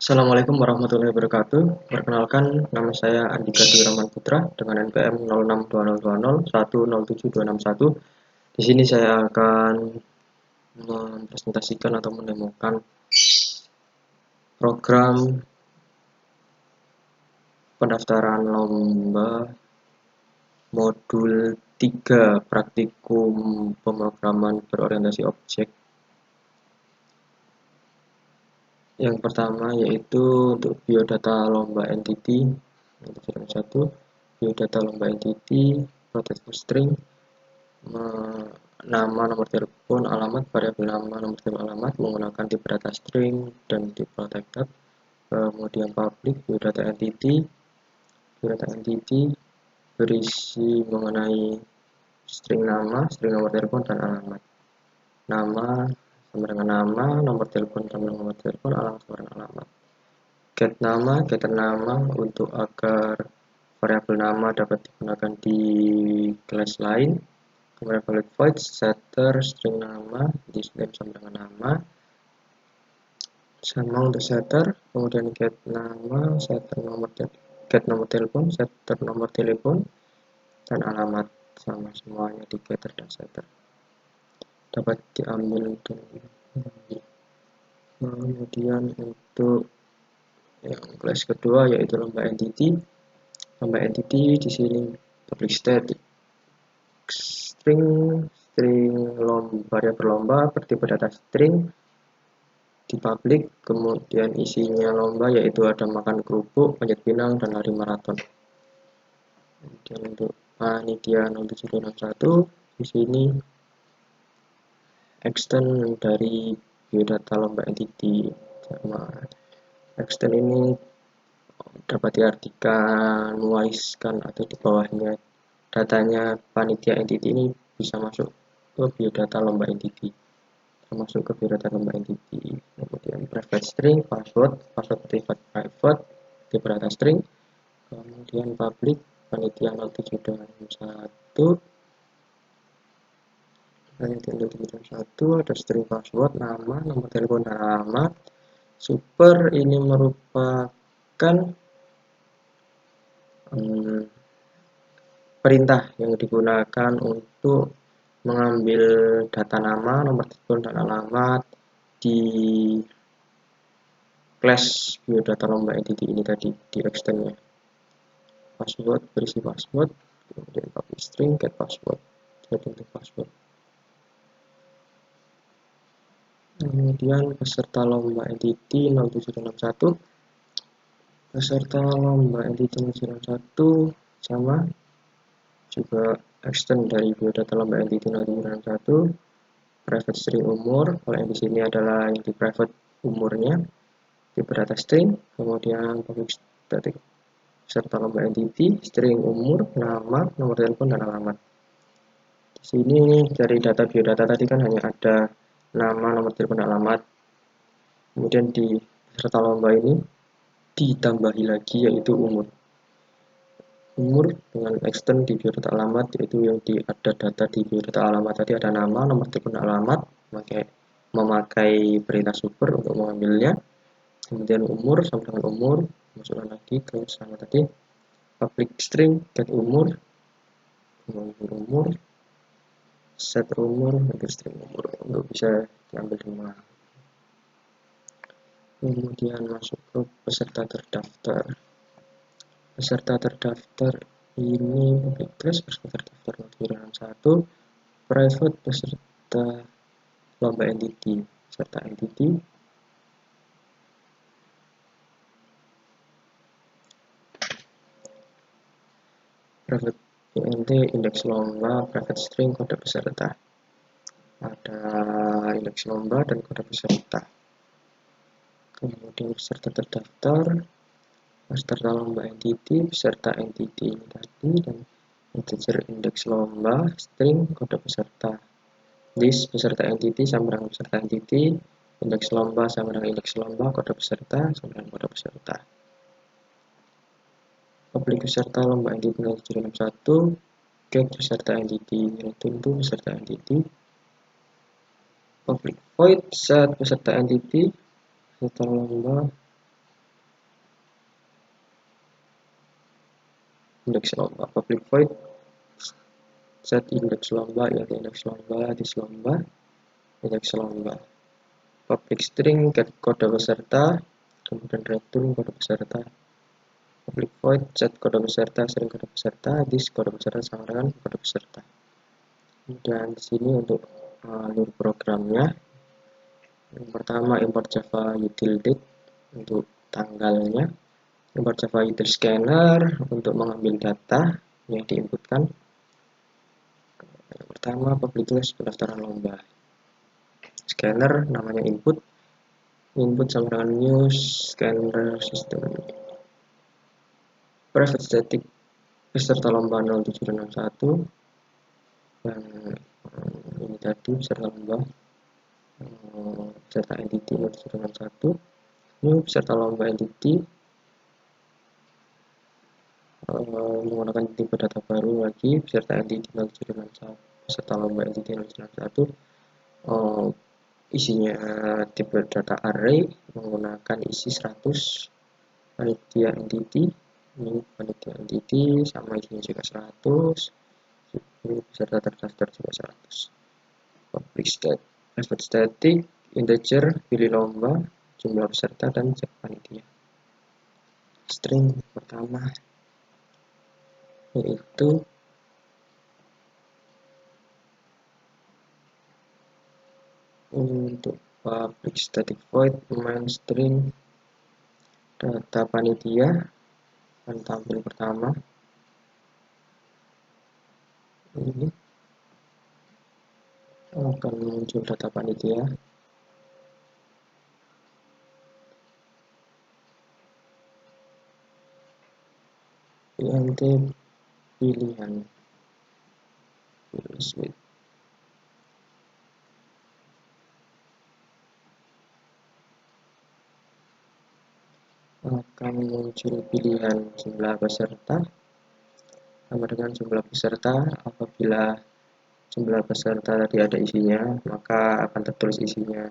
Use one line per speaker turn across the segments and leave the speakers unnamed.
Assalamualaikum warahmatullahi wabarakatuh. Perkenalkan, nama saya Andika Dwi Rahman Putra dengan NPM 062021072261. Di sini saya akan mempresentasikan atau mendemokan program pendaftaran lomba modul 3 praktikum pemrograman berorientasi objek. Yang pertama yaitu untuk biodata lomba entity, yang 1, biodata lomba entity, protect string, nama, nomor telepon, alamat, variabel nama, nomor telepon, alamat menggunakan tipe data string dan tipe protected. Kemudian public, biodata entity berisi mengenai string nama, string nomor telepon, dan alamat. Nama sama dengan nama, nomor telepon sama dengan nomor telepon, alamat sama dengan alamat. Get nama, getter nama untuk agar variabel nama dapat digunakan di kelas lain. Kemudian valid void, setter, string nama, disname sama dengan nama, sama untuk setter. Kemudian get nama, setter nomor get nomor telepon, setter nomor telepon, dan alamat sama semuanya di getter dan setter. Dapat diambil dari kemudian untuk yang kelas kedua yaitu lomba entity. Lomba entity di sini public static string variabel lomba bertipe data string di public, kemudian isinya lomba yaitu ada makan kerupuk, panjat pinang, dan lari maraton. Kemudian untuk panitia 0761 di sini extend dari biodata lomba entity. Sama extend ini dapat diartikan mewariskan atau di bawahnya datanya panitia entity ini bisa masuk ke biodata lomba entity, termasuk ke biodata lomba entity. Kemudian private string, password private, tipe data string. Kemudian public, panitia 0721, ada string password, nama, nomor telepon, dan alamat. Super ini merupakan perintah yang digunakan untuk mengambil data nama, nomor telepon, dan alamat di class biodata lomba entity ini tadi di extendnya. Password, berisi password, kemudian public string, get password, untuk password. Kemudian peserta lomba entity 0761, peserta lomba entity 0761 sama juga extend dari biodata lomba entity 0761, private string umur. Kalau yang di sini adalah yang di private umurnya, tipe data string, kemudian public static peserta lomba entity, string umur, nama, nomor telepon, dan alamat. Di sini dari data biodata tadi kan hanya ada nama, nomor telepon, dan alamat. Kemudian di peserta lomba ini ditambahi lagi yaitu umur. Umur dengan extend di biodata alamat, yaitu yang ada data di biodata alamat tadi ada nama, nomor telepon, dan alamat, memakai perintah super untuk mengambilnya. Kemudian umur sama dengan umur, masukkan lagi ke sama tadi public string get umur, set umur, string umur untuk bisa diambil semua. Kemudian masuk ke peserta terdaftar. Peserta terdaftar ini peserta terdaftar 01, private peserta lomba entity, peserta entity, private int indeks lomba, private string kode peserta, ada indeks lomba dan kode peserta. Kemudian peserta terdaftar, peserta lomba entity, peserta entity ini tadi, dan integer indeks lomba, string kode peserta. List peserta entity sama dengan peserta entity, indeks lomba sama dengan indeks lomba, kode peserta sama dengan kode peserta. Public peserta lomba entity 0761, get peserta entity, tentu peserta entity. Public void set peserta entity, peserta lomba indeks lomba. Public void set indeks lomba, yaitu indeks lomba, indeks lomba. Public string get kode peserta, kemudian return kode peserta. Public void set kode peserta, string kode peserta, this kode peserta sama dengan kode peserta. Dan di sini untuk alur programnya, yang pertama import Java util date untuk tanggalnya, import Java util scanner untuk mengambil data yang diinputkan. Yang pertama public list pendaftaran lomba, scanner namanya input sama dengan new scanner system. Private static peserta lomba 0761, dan ini tadi peserta lomba peserta entity 0761, new peserta lomba entity menggunakan tipe data baru lagi, peserta entity 0761, peserta lomba entity 0761, isinya tipe data array menggunakan isi 100, panitia entity, ini panitia entity sama isinya juga 100, ini peserta terdaftar juga 100. Public state, private static, integer, pilih lomba, jumlah peserta, dan cek panitia. String pertama yaitu untuk public static void main string data panitia akan tampil pertama. Ini akan muncul data panitia. int pilihan switch akan muncul pilihan jumlah peserta sama dengan jumlah peserta. Apabila jumlah peserta tadi ada isinya, maka akan tertulis isinya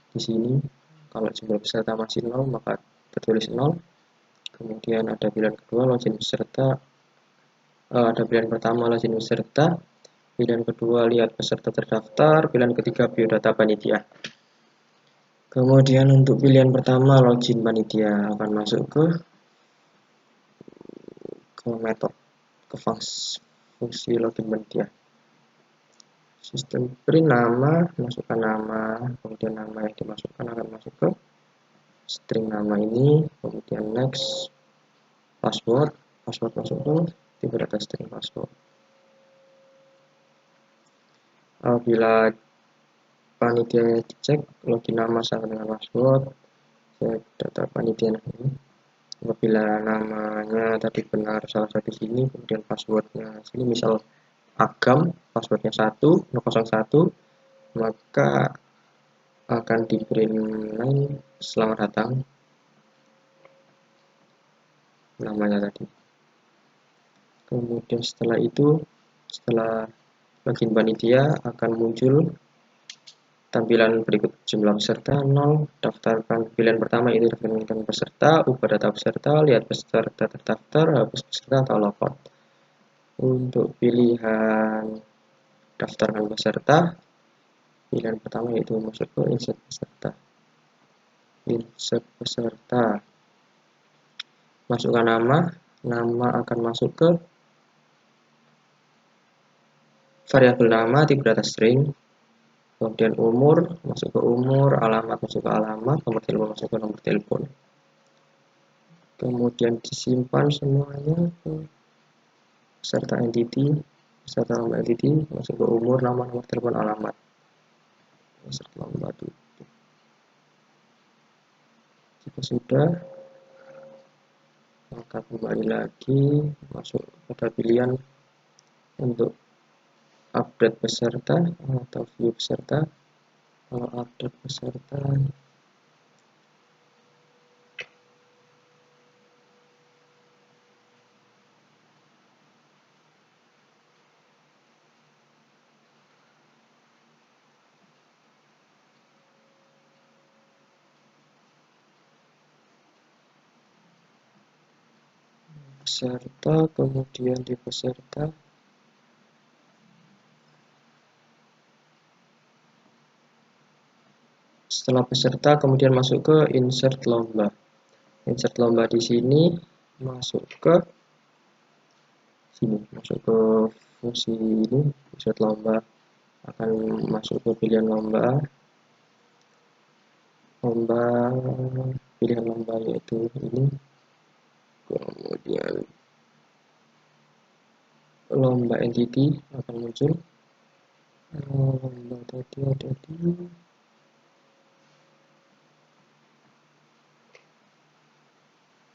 di sini. Kalau jumlah peserta masih 0, maka tertulis 0. Kemudian ada pilihan kedua, login peserta. Ada pilihan pertama, login peserta. Pilihan kedua, lihat peserta terdaftar. Pilihan ketiga, biodata panitia. Kemudian untuk pilihan pertama, login panitia, akan masuk ke metode, ke fungsi login panitia. Sistem print nama, masukkan nama, kemudian nama yang dimasukkan akan masuk ke string nama ini, kemudian next, password masuk ke tipe data string password. Apabila panitia dicek, login nama sama dengan password, cek data panitia ini. Apabila namanya tadi benar salah satu sini, kemudian passwordnya sini misal agam, passwordnya 101, maka akan di print line selamat datang namanya tadi. Kemudian setelah itu, setelah login panitia akan muncul tampilan berikut: jumlah peserta 0, daftarkan pilihan pertama itu daftarkan peserta, ubah data peserta, lihat peserta terdaftar, hapus peserta atau logout. Untuk pilihan daftarkan peserta, pilihan pertama yaitu masuk ke insert peserta. Insert peserta, masukkan nama akan masuk ke variabel nama tipe data string, kemudian umur masuk ke umur, alamat masuk ke alamat, nomor telepon masuk ke nomor telepon. Kemudian disimpan semuanya ke peserta entity, peserta lomba entity, masuk ke umur, nama, nomor telepon, alamat. Peserta lomba tutup. Jika sudah, maka kembali lagi masuk pada pilihan untuk update peserta atau view peserta. Kalau update peserta, peserta, kemudian di peserta setelah peserta kemudian masuk ke insert lomba. Insert lomba di sini masuk ke fungsi ini, insert lomba, akan masuk ke pilihan lomba, pilihan lomba yaitu ini, kemudian lomba entity akan muncul. Lomba tadi ada di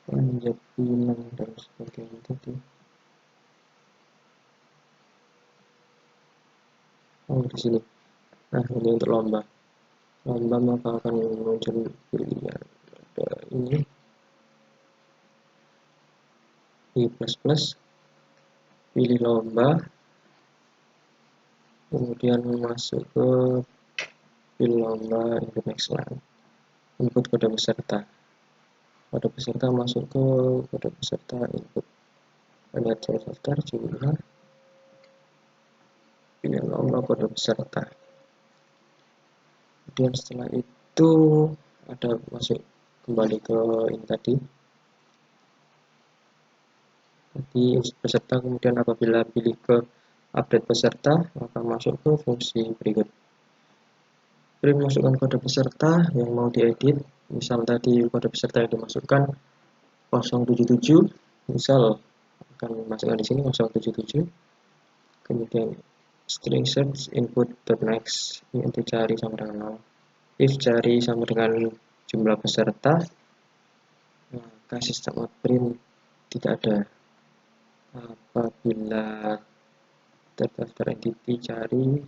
panjat pinang dan sebagainya tadi. Di sini. Nah, ini untuk lomba. Lomba maka akan muncul pilihan. Ada ini I++, pilih lomba, kemudian masuk ke pilih lomba, input next line, input kode peserta. Kode peserta masuk ke kode peserta, input penyajian daftar jumlah, pilih lomba kode peserta. Kemudian setelah itu ada masuk kembali ke ini tadi. Jadi peserta kemudian apabila pilih ke update peserta maka masuk ke fungsi berikut. Print masukkan kode peserta yang mau diedit. Misal tadi kode peserta yang dimasukkan 077, misal akan masukkan di sini 077. Kemudian string search input .next ini untuk cari sama dengan 0. If cari sama dengan jumlah peserta, maka sistem out print tidak ada. Apabila terdaftar entity cari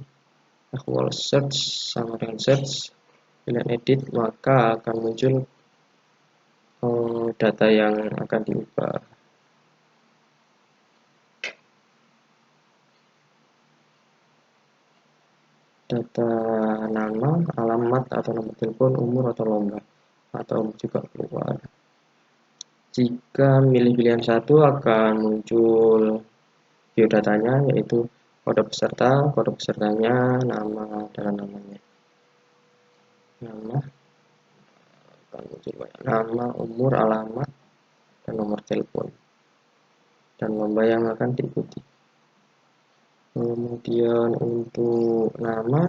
equal search sama dengan search, pilihan edit, maka akan muncul data yang akan diubah. Data nama, alamat atau nomor telepon, umur atau lomba, atau juga keluar. Jika milih pilihan satu akan muncul biodatanya, yaitu kode pesertanya, nama dan namanya. Nama akan muncul banyak nama, umur, alamat, dan nomor telepon, dan lomba yang akan diikuti. Kemudian untuk nama,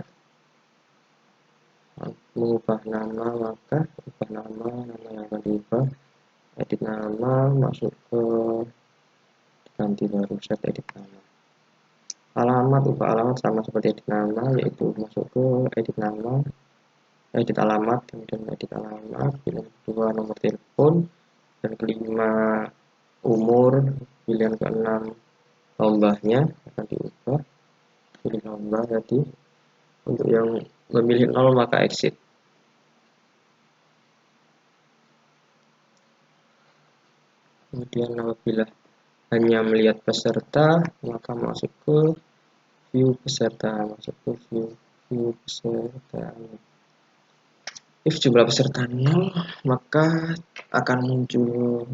mengubah nama, maka ubah nama yang akan diubah, edit nama, masuk ke ganti baru set edit nama. Alamat, ubah alamat sama seperti edit nama, yaitu masuk ke edit nama, edit alamat, kemudian edit alamat, pilihan kedua nomor telepon, dan kelima umur, pilihan keenam lombanya akan diubah, pilih lomba tadi. Untuk yang memilih 0 maka exit. Kemudian apabila hanya melihat peserta maka masuk ke view peserta, view peserta. If jumlah peserta 0 maka akan muncul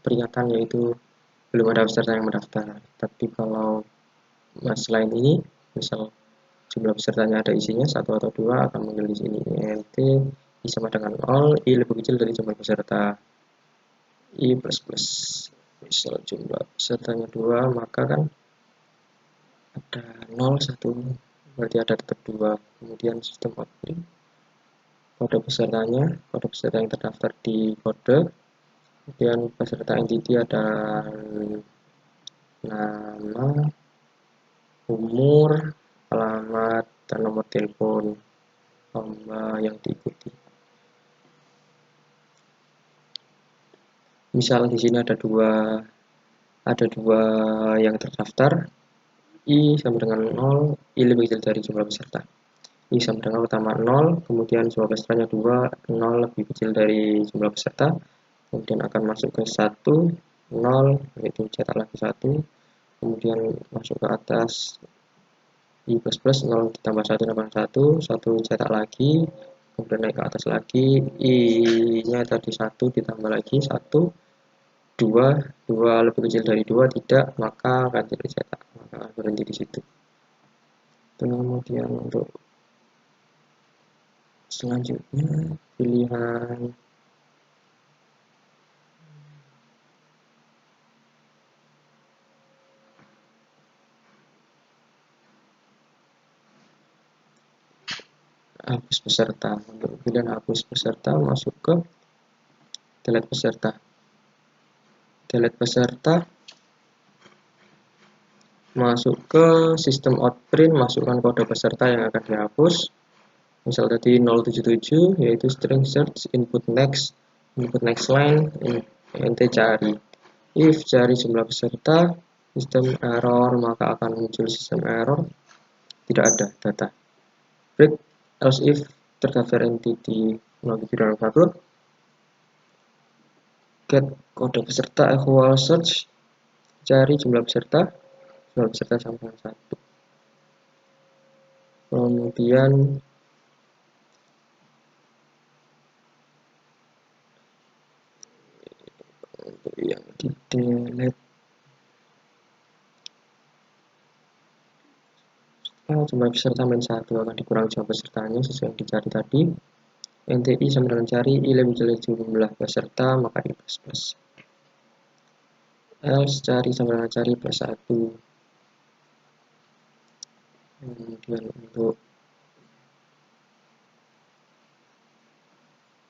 peringatan yaitu belum ada peserta yang mendaftar. Tapi kalau selain ini, misal jumlah pesertanya ada isinya 1 atau 2 akan muncul di sini int i sama dengan 0, i lebih kecil dari jumlah peserta, i++. Misal jumlah pesertanya 2 maka kan ada 0, 1, berarti ada tetap 2. Kemudian sistem output kode pesertanya, kode peserta yang terdaftar di kode, kemudian peserta entity ada nama, umur, alamat, dan nomor telepon lomba yang diikuti. Misal di sini ada dua yang terdaftar, i sama dengan 0, i lebih kecil dari jumlah peserta. I sama dengan pertama 0, kemudian jumlah pesertanya 2, 0 lebih kecil dari jumlah peserta, kemudian akan masuk ke 1, 0, yaitu cetak lagi 1, kemudian masuk ke atas i++, 0 ditambah 1 tambah 1, 1 cetak lagi, kemudian naik ke atas lagi, i nya tadi 1 ditambah lagi 1, 2 lebih kecil dari 2 tidak, maka akan tidak cetak, maka berhenti di situ. Kemudian untuk selanjutnya pilihan hapus peserta. Untuk pilihan hapus peserta, masuk ke delete peserta. Delete peserta, masuk ke sistem outprint, masukkan kode peserta yang akan dihapus. Misal tadi 077, yaitu string search input next line, nt cari. If cari jumlah peserta, sistem error, maka akan muncul sistem error, tidak ada data. Break else if terdaftar entity 07001, get kode peserta equal search, cari jumlah peserta sama dengan 1. Kemudian untuk yang di delete, jumlah peserta min 1 akan dikurangi jumlah pesertanya sesuai yang dicari tadi. NTI sama dengan cari lebih kecil jumlah peserta, maka ini plus. Else cari sama dengan cari plus 1. Kemudian untuk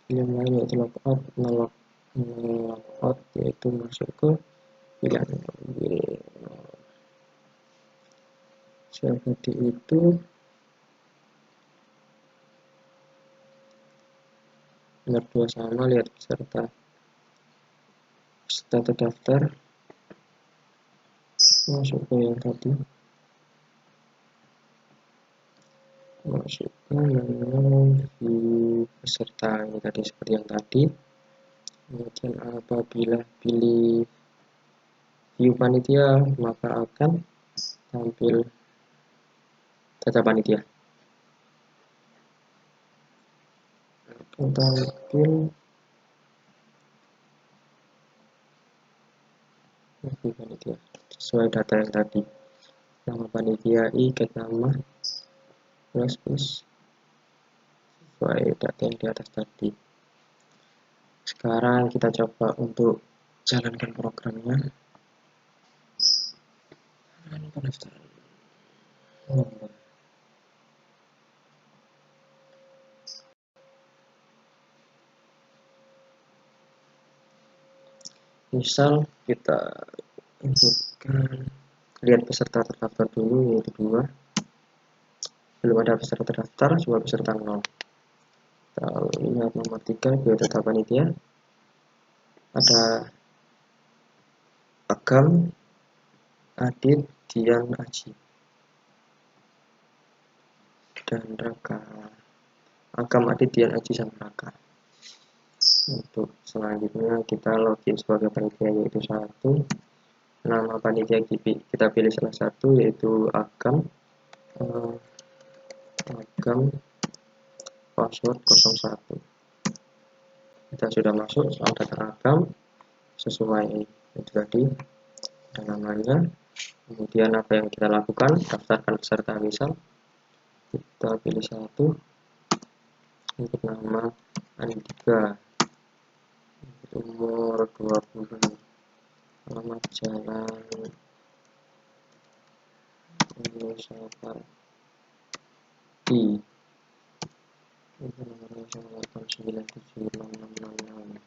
yang lain yaitu logout, logout yaitu masuk ke pilihan seperti itu. Nomor 2 sama, lihat peserta terdaftar, masuk ke yang tadi, masuk ke menu view peserta ini tadi seperti yang tadi. Kemudian apabila pilih view panitia, maka akan tampil data panitia, akan tampil view panitia sesuai data yang tadi, nama panitia i, get nama plus sesuai data yang di atas tadi. Sekarang kita coba untuk jalankan programnya. Pendaftaran nomor. Misal kita inputkan, lihat peserta terdaftar dulu, yaitu 2. Belum ada peserta terdaftar, coba peserta 0. Kita lihat nomor 3, biodata panitia. Ada Agam, Adit, Dian, Aji, dan Raka. Agam, Adit, Dian, Aji, sama Raka. Untuk selanjutnya kita login sebagai panitia, yaitu 1. Nama panitia kita pilih salah satu, yaitu Agam. Password 01. Kita sudah masuk soal data Agam sesuai itu tadi, dan namanya. Kemudian apa yang kita lakukan, daftarkan peserta. Misal kita pilih 1 untuk nama Andika, umur 20, alamat jalan Nusapati, itu nomornya 08976666.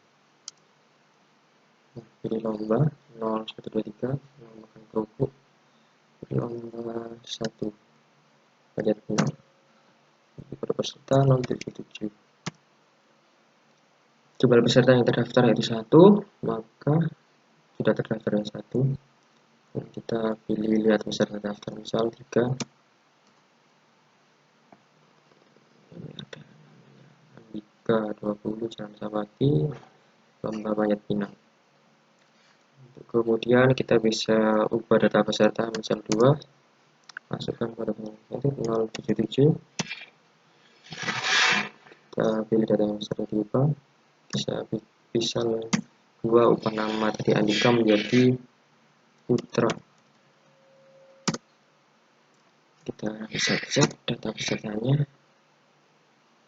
Pilih lomba 0123, namakan kerupuk, pilih lomba 1, budget 0, kode peserta 077. Jumlah peserta yang terdaftar yaitu 1, maka sudah terdaftar yang 1. Dan kita pilih lihat peserta daftar, misal 3. Ini ada Andika 20, Jalan Sawati, lomba panjat pinang. Kemudian kita bisa ubah data peserta, misal 2, masukkan pada itu 077. Kita pilih data yang sudah diubah, bisa 2 ubah nama tadi Andika menjadi Putra. Kita bisa cek data pesertanya.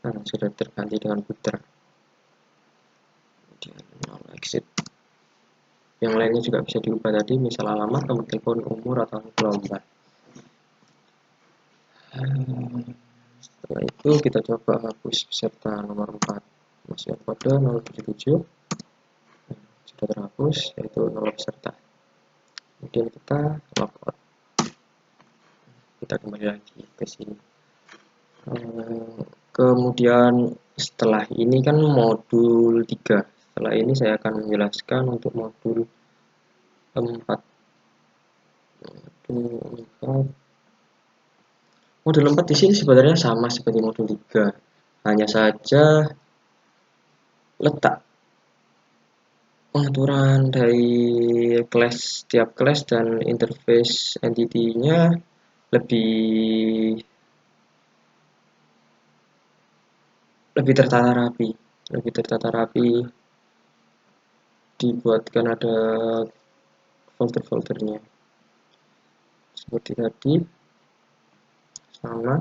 Nah, sudah terganti dengan Putra. Kemudian exit. Yang lainnya juga bisa diubah tadi, misal alamat, nomor telepon, umur, atau lomba. Setelah itu kita coba hapus peserta nomor 4. Masuk kode 077. Sudah terhapus, yaitu 0 peserta. Kemudian kita logout. Kita kembali lagi ke sini. Kemudian setelah ini kan modul 3. Setelah ini saya akan menjelaskan untuk modul 4. Modul 4 di sini sebenarnya sama seperti modul 3. Hanya saja letak pengaturan dari kelas, tiap kelas dan interface entity-nya lebih tertata rapi, dibuatkan ada folder-foldernya seperti tadi. Sama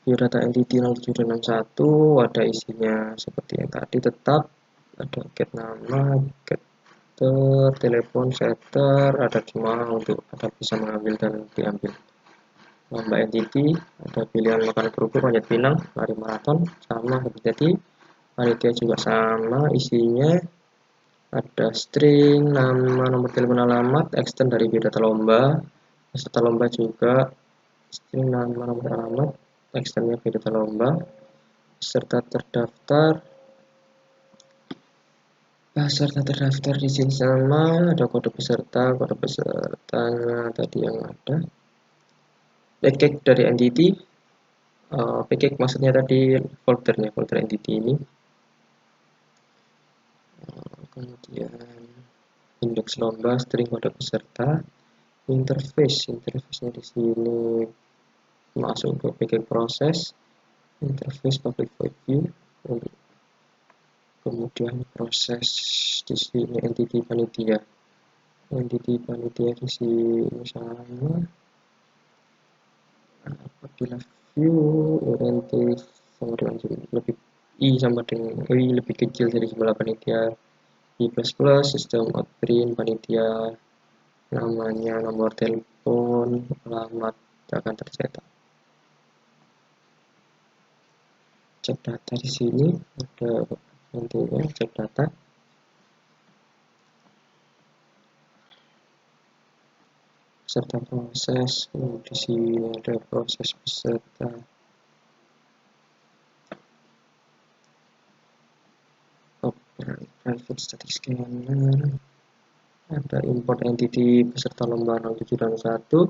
biodata entity 0761 ada isinya seperti yang tadi, tetap ada get nama, getter, telepon, setter, ada cuma untuk ada bisa mengambil dan diambil. Lomba entity ada pilihan makan kerupuk, panjat pinang, lari maraton, sama seperti panitia juga sama isinya. Ada string, nama, nomor telepon, alamat, extend dari biodata lomba, peserta lomba juga string, nama, nomor alamat, extendnya biodata lomba, peserta terdaftar di sini sama, ada kode pesertanya tadi yang ada. Package dari entity, package maksudnya tadi foldernya, folder entity ini. Kemudian indeks lomba, string kode peserta, interface-nya di sini masuk ke package proses, interface public void view, kemudian proses di sini entity panitia di sini sama. Apabila view oriented sama dengan lebih i sama dengan i lebih kecil dari sebelah panitia, i++ sistem outprint panitia, namanya, nomor telepon, alamat akan tercetak. Cek data di sini ada nantinya cek data. Peserta proses, di sini ada proses peserta. Private static scanner. Ada import entity peserta lomba 0761,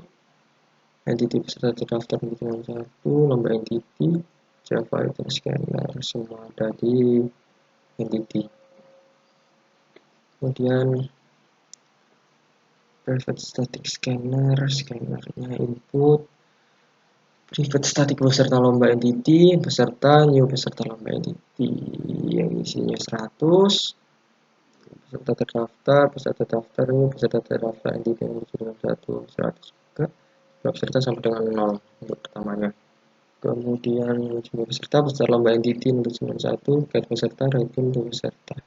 entity peserta terdaftar 0761, lomba entity, Java itu scanner, semua ada di entity. Kemudian private static scanner, scannernya input, private static peserta lomba entity, peserta new peserta lomba entity yang isinya 100, peserta terdaftar ini peserta terdaftar entity yang dengan 100 juga, peserta sampai dengan 0 untuk pertamanya. Kemudian jumlah peserta lomba entity untuk 91, guide peserta, ranking untuk peserta.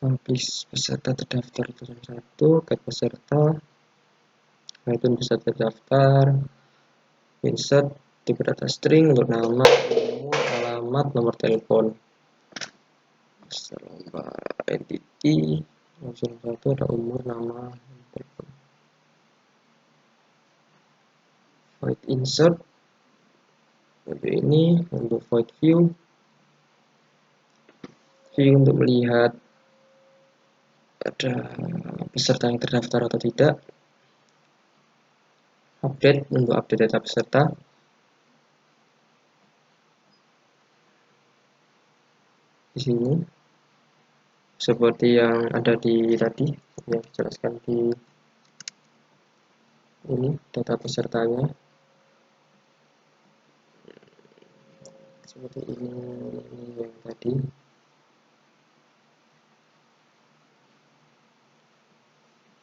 Publish peserta terdaftar 1, guide peserta, ranking peserta terdaftar, insert tipe data string untuk nama, umur, alamat, nomor telepon. Lomba entity 01 ada umur, nama, telepon. Void insert untuk ini, untuk void view untuk melihat ada peserta yang terdaftar atau tidak. Update untuk update data peserta. Di sini seperti yang ada di tadi yang dijelaskan di ini data pesertanya seperti ini yang tadi.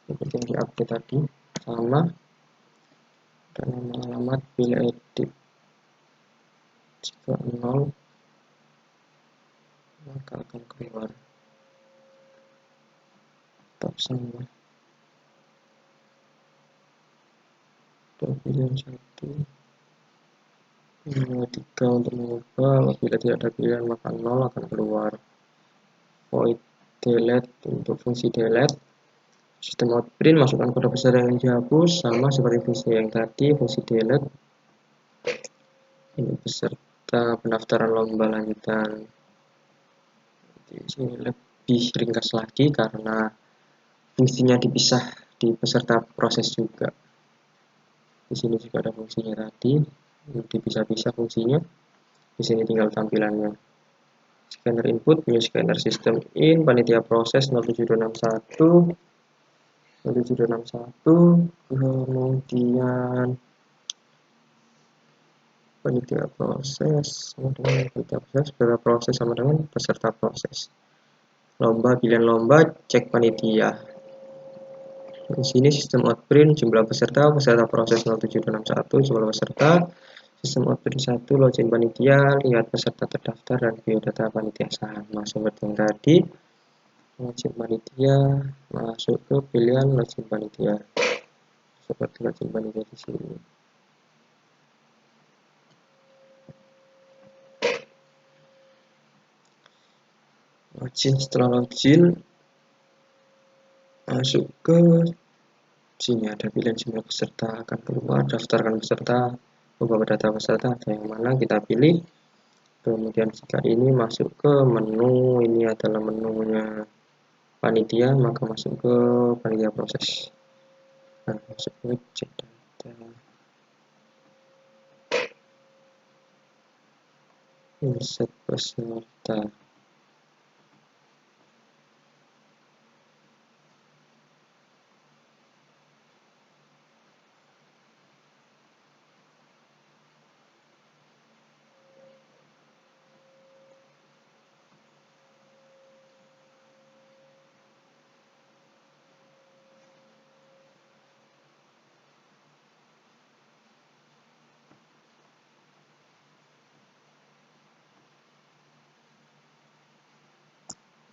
seperti yang diupdate tadi, sama dan nama alamat bila edit. Jika 0 maka akan keluar, tetap sama. Pilihan 1, 2, 3 untuk mengubah. Apabila tidak ada pilihan maka 0 akan keluar. Void delete untuk fungsi delete. Sistem out print, masukkan kode besar yang dihapus, sama seperti fungsi yang tadi, fungsi delete. Ini peserta pendaftaran lomba lanjutan. Di sini lebih ringkas lagi karena fungsinya dipisah di peserta proses juga. Di sini juga ada fungsinya tadi, dipisah-pisah fungsinya. Di sini tinggal tampilannya. Scanner input, new scanner system in, panitia proses 07261, kemudian panitia proses sama dengan peserta proses sama dengan peserta proses. Lomba, pilihan lomba, cek panitia. Di sini sistem outprint, jumlah peserta proses 07261, jumlah peserta, sistem outprint 1, login panitia, lihat peserta terdaftar dan biodata panitia sama seperti yang tadi. Login panitia, masuk ke pilihan login panitia, seperti login panitia di sini. Login, setelah login, masuk ke sini ada pilihan jumlah peserta, akan keluar daftarkan peserta, beberapa data peserta ada yang mana kita pilih. Kemudian jika ini masuk ke menu, ini adalah menunya panitia, maka masuk ke panitia proses. Nah, masuk ke cek data, insert peserta.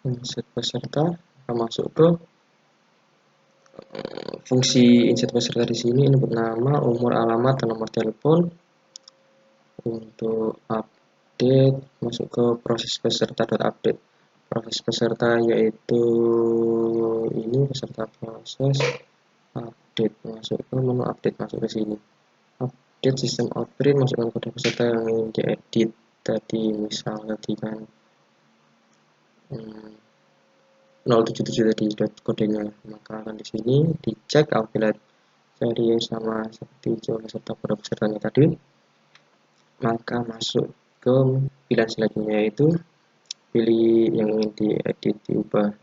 Insert peserta, akan masuk ke fungsi insert peserta di sini, input nama, umur, alamat, dan nomor telepon. Untuk update, masuk ke proses peserta.update. Proses peserta yaitu ini peserta proses, update, masuk ke menu update, masuk ke sini. Update sistem outprint, masukkan kode peserta yang ingin diedit. Tadi misal tadi kan 077 tadi kodenya, maka akan di sini dicek apabila cari sama seperti jumlah peserta pada pesertanya tadi, maka masuk ke pilihan selanjutnya yaitu pilih yang ingin diedit, diubah.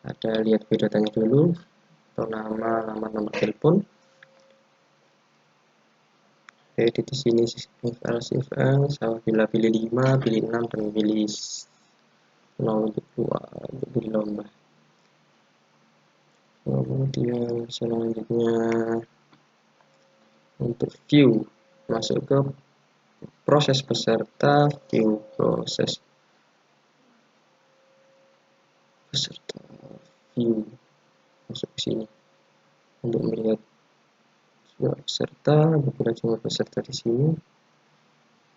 Ada lihat biodatanya dulu, atau nama, alamat, nomor telepon. Edit di sini if else, apabila pilih 5, pilih 6, dan pilih 0 untuk 2 untuk pilih lomba. Kemudian selanjutnya untuk view, masuk ke proses peserta, view proses peserta, view, masuk ke sini untuk melihat jumlah peserta. Apabila jumlah peserta di sini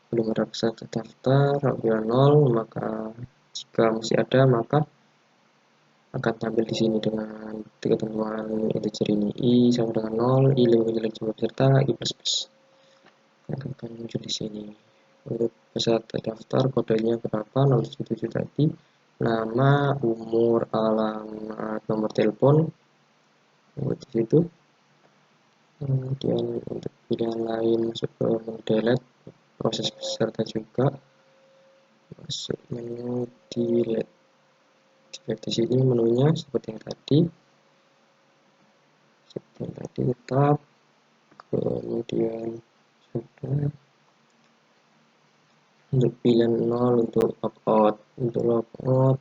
belum ada peserta daftar, apabila 0, maka jika masih ada maka akan tampil di sini dengan ketentuan integer ini, i sama dengan 0, i lebih kecil dari jumlah peserta, i plus plus akan muncul di sini. Untuk peserta daftar kodenya berapa, 077 tadi, nama, umur, alamat, nomor telepon, di situ. Kemudian untuk pilihan lain masuk ke menu delete, proses peserta juga, masuk menu delete. Di sini menunya seperti yang tadi, tetap. Kemudian sudah untuk pilihan 0 untuk logout, untuk logout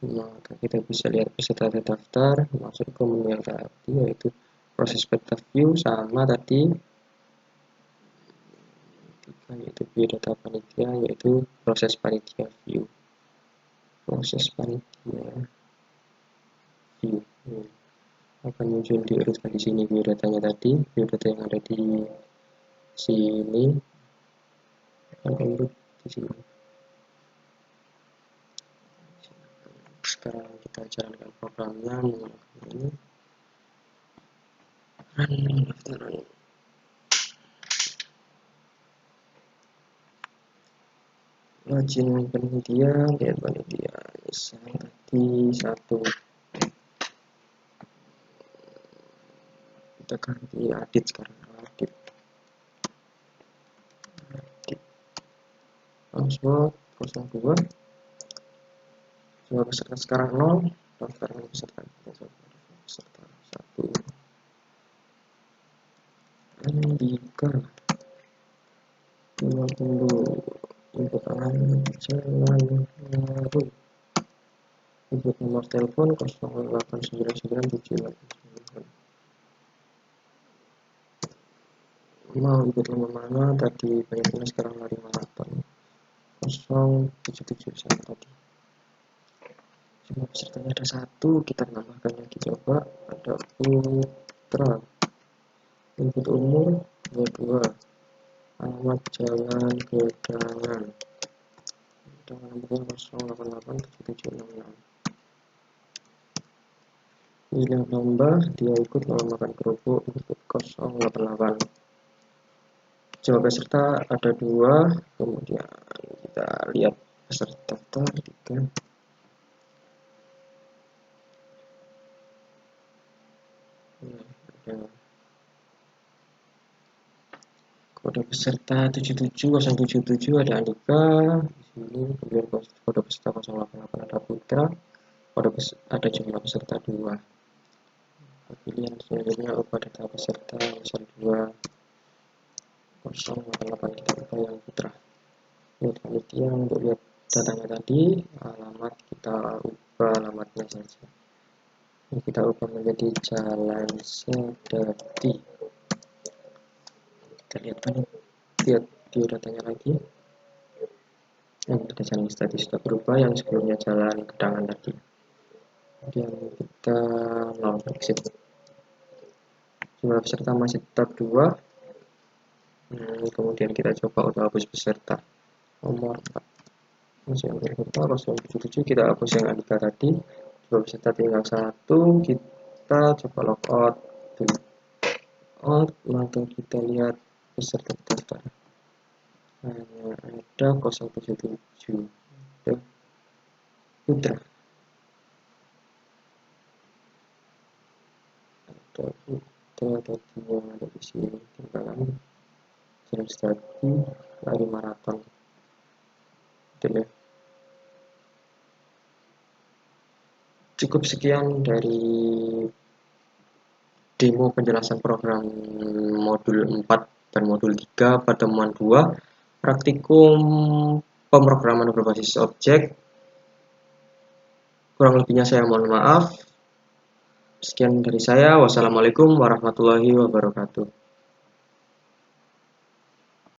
Maka kita bisa lihat peserta terdaftar masuk ke menu yang tadi, yaitu proses beta view, sama tadi yaitu biodata panitia, yaitu proses panitia view. Proses panitia view akan muncul di urutan di sini biodatanya tadi, biodata yang ada di sini akan urut di sini. Sekarang kita jalankan programnya menggunakan ini. Run. Login panitia, lihat panitia misal tadi 1, kita ganti edit sekarang, edit password 02, semua peserta sekarang 0, daftarkan peserta 1 Andika 20, input alamat jalan baru, input nomor telepon 089978. Mau input nomor mana tadi, banyaknya sekarang lari maraton 077 sama tadi. Cuma pesertanya ada 1, kita tambahkan lagi, coba ada Putra, input umur 22, alamat jalan Gedangan, dengan nomor 0887766. Pilih lomba, dia ikut lomba makan kerupuk, input 088. Jawab peserta ada 2, kemudian kita lihat peserta 3. Ada kode peserta 7707, ada Andika di sini, kemudian kode peserta 088 ada Putra, ada jumlah peserta 2. Pilihan selanjutnya ubah data peserta misal 2088, kita ubah yang Putra. Lihat panitia, untuk lihat datanya tadi, alamat kita ubah alamatnya saja. Ini kita ubah menjadi Jalan Sedati. Kita lihat biodatanya lagi. Yang ada Jalan Sedati sudah berubah, yang sebelumnya Jalan Gedangan tadi. Kemudian kita non exit. Jumlah peserta masih tetap 2. Kemudian kita coba untuk hapus peserta nomor 4. Masih yang berikutnya 077, kita hapus yang Andika tadi. Jumlah peserta tinggal 1, kita coba logout. Maka kita lihat peserta daftar hanya ada 077, ada Putra, ada 2 ada di sini, tinggalan Jalan Sedati, lari maraton. Ya. Cukup sekian dari demo penjelasan program modul 4 dan modul 3 pertemuan 2 praktikum pemrograman berbasis objek. Kurang lebihnya saya mohon maaf. Sekian dari saya. Wassalamualaikum warahmatullahi wabarakatuh.